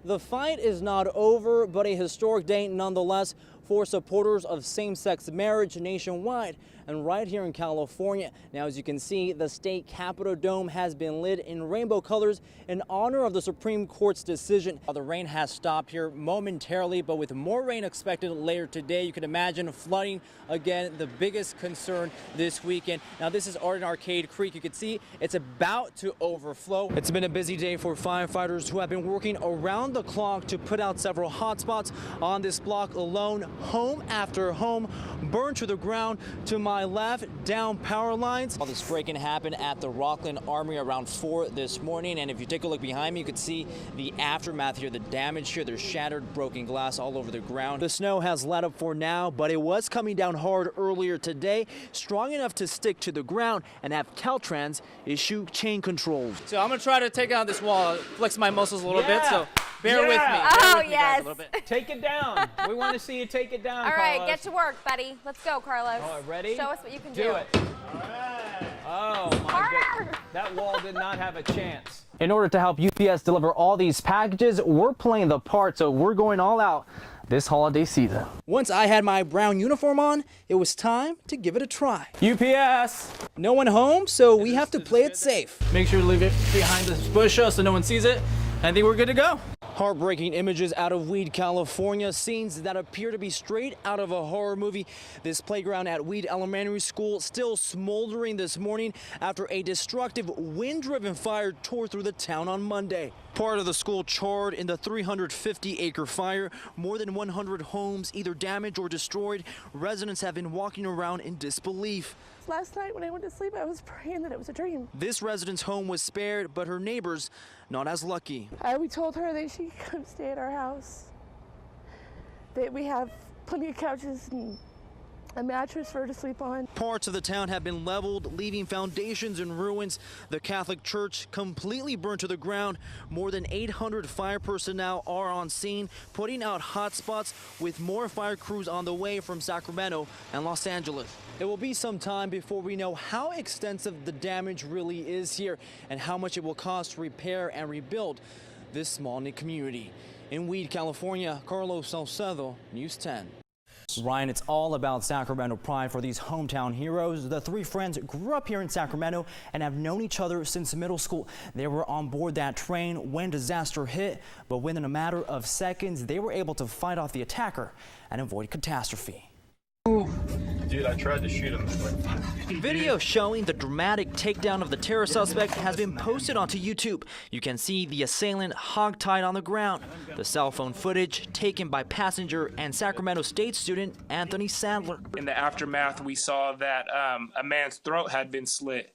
The fight is not over, but a historic day nonetheless for supporters of same-sex marriage nationwide and right here in California. Now, as you can see, the state Capitol dome has been lit in rainbow colors in honor of the Supreme Court's decision. The rain has stopped here momentarily, but with more rain expected later today, you can imagine flooding again, the biggest concern this weekend. Now, this is Arden Arcade Creek. You can see it's about to overflow. It's been a busy day for firefighters who have been working around the clock to put out several hot spots on this block alone. Home after home burned to the ground. To my left, down power lines. All this break-in happened at the Rockland Armory around 4 this morning, and if you take a look behind me, you can see the aftermath here, the damage here. There's shattered broken glass all over the ground. The snow has let up for now, but it was coming down hard earlier today, strong enough to stick to the ground and have Caltrans issue chain controls. So I'm gonna try to take out this wall, flex my muscles a little bit, so bear with me. Oh, yes. Take it down. We want to see you take it down, All right, Carlos. get to work, buddy. Let's go, Carlos. All right, ready? Show us what you can Do it. All right. Oh, my God. That wall did not have a chance. In order to help UPS deliver all these packages, we're playing the part, so we're going all out this holiday season. Once I had my brown uniform on, it was time to give it a try. UPS! No one home, so we have to play it safe. Make sure to leave it behind this bush so no one sees it. I think we're good to go. Heartbreaking images out of Weed, California. Scenes that appear to be straight out of a horror movie. This playground at Weed Elementary School still smoldering this morning after a destructive wind-driven fire tore through the town on Monday. Part of the school charred in the 350-acre fire. More than 100 homes either damaged or destroyed. Residents have been walking around in disbelief. Last night when I went to sleep, I was praying that it was a dream. This resident's home was spared, but her neighbors not as lucky. We told her that she could come stay at our house, that we have plenty of couches and a mattress for her to sleep on. Parts of the town have been leveled, leaving foundations in ruins. The Catholic Church completely burned to the ground. More than 800 fire personnel are on scene, putting out hot spots with more fire crews on the way from Sacramento and Los Angeles. It will be some time before we know how extensive the damage really is here and how much it will cost to repair and rebuild this small-knit community. In Weed, California, Carlos Saucedo, News 10. Ryan, it's all about Sacramento pride for these hometown heroes. The three friends grew up here in Sacramento and have known each other since middle school. They were on board that train when disaster hit, but within a matter of seconds, they were able to fight off the attacker and avoid catastrophe. Dude, I tried to shoot him. Video showing the dramatic takedown of the terror suspect has been posted onto YouTube. You can see the assailant hogtied on the ground. The cell phone footage taken by passenger and Sacramento State student Anthony Sadler. In the aftermath, we saw that a man's throat had been slit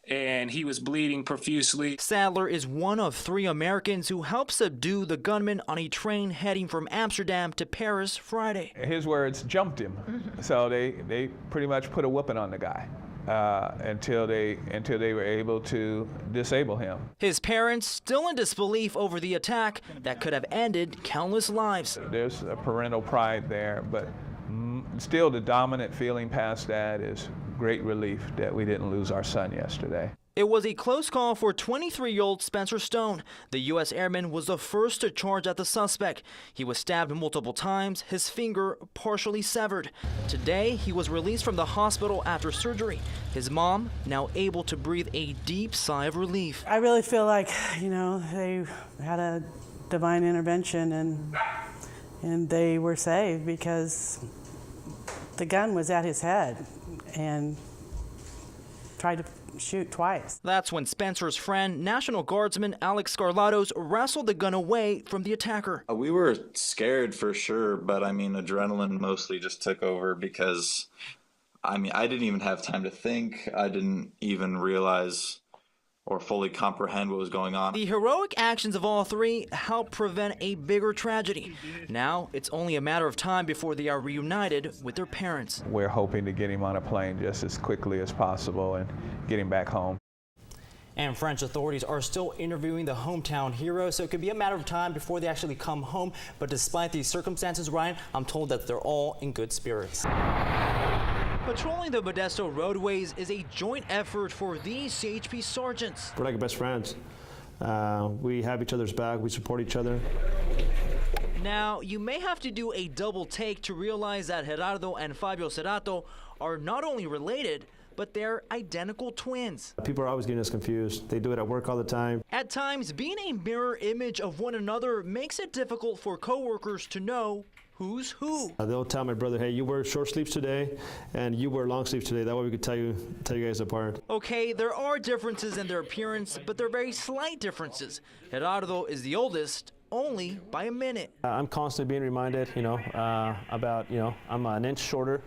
and he was bleeding profusely. Sadler is one of 3 Americans who helped subdue the gunman on a train heading from Amsterdam to Paris Friday. His words jumped him. So they pretty much put a whooping on the guy until they were able to disable him. His parents still in disbelief over the attack that could have ended countless lives. There's a parental pride there, but still the dominant feeling past that is great relief that we didn't lose our son yesterday. It was a close call for 23-year-old Spencer Stone. The U.S. airman was the first to charge at the suspect. He was stabbed multiple times, his finger partially severed. Today, he was released from the hospital after surgery. His mom now able to breathe a deep sigh of relief. I really feel like, they had a divine intervention and they were saved because the gun was at his head and tried to shoot twice. That's when Spencer's friend, National Guardsman Alex Scarlatos, wrestled the gun away from the attacker. We were scared for sure, but adrenaline mostly just took over because, I didn't even have time to think. I didn't even realize or fully comprehend what was going on. The heroic actions of all 3 helped prevent a bigger tragedy. Now, it's only a matter of time before they are reunited with their parents. We're hoping to get him on a plane just as quickly as possible and get him back home. And French authorities are still interviewing the hometown hero, so it could be a matter of time before they actually come home. But despite these circumstances, Ryan, I'm told that they're all in good spirits. Patrolling the Modesto roadways is a joint effort for these CHP sergeants. We're like best friends. We have each other's back. We support each other. Now, you may have to do a double take to realize that Gerardo and Fabio Cerato are not only related, but they're identical twins. People are always getting us confused. They do it at work all the time. At times, being a mirror image of one another makes it difficult for coworkers to know who's who. They'll tell my brother, hey, you wear short sleeves today, and you wear long sleeves today. That way we could tell you guys apart. Okay, there are differences in their appearance, but they're very slight differences. Gerardo is the oldest, only by a minute. I'm constantly being reminded, about, I'm an inch shorter,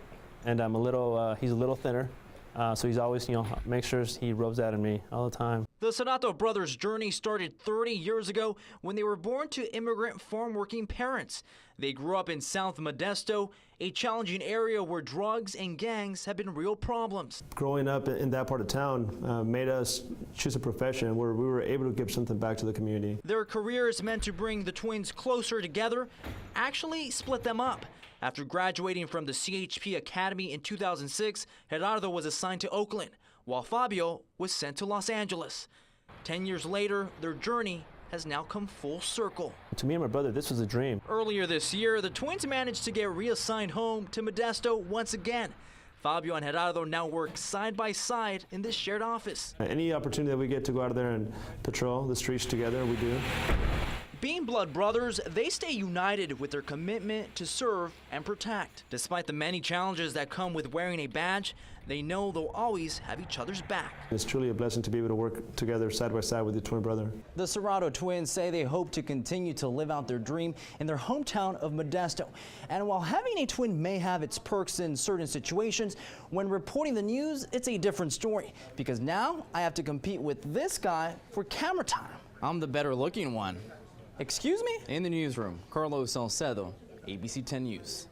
and I'm he's a little thinner. So he's always, make sure he rubs that in me all the time. The Cerato brothers' journey started 30 years ago when they were born to immigrant farm-working parents. They grew up in South Modesto, a challenging area where drugs and gangs have been real problems. Growing up in that part of town made us choose a profession where we were able to give something back to the community. Their careers meant to bring the twins closer together, actually split them up. After graduating from the CHP Academy in 2006, Gerardo was assigned to Oakland, while Fabio was sent to Los Angeles. 10 years later, their journey has now come full circle. To me and my brother, this was a dream. Earlier this year, the twins managed to get reassigned home to Modesto once again. Fabio and Gerardo now work side by side in this shared office. Any opportunity that we get to go out there and patrol the streets together, we do. Being blood brothers, they stay united with their commitment to serve and protect. Despite the many challenges that come with wearing a badge, they know they'll always have each other's back. It's truly a blessing to be able to work together side by side with your twin brother. The Cerato twins say they hope to continue to live out their dream in their hometown of Modesto. And while having a twin may have its perks in certain situations, when reporting the news, it's a different story. Because now I have to compete with this guy for camera time. I'm the better looking one. Excuse me? In the newsroom, Carlos Saucedo, ABC10 News.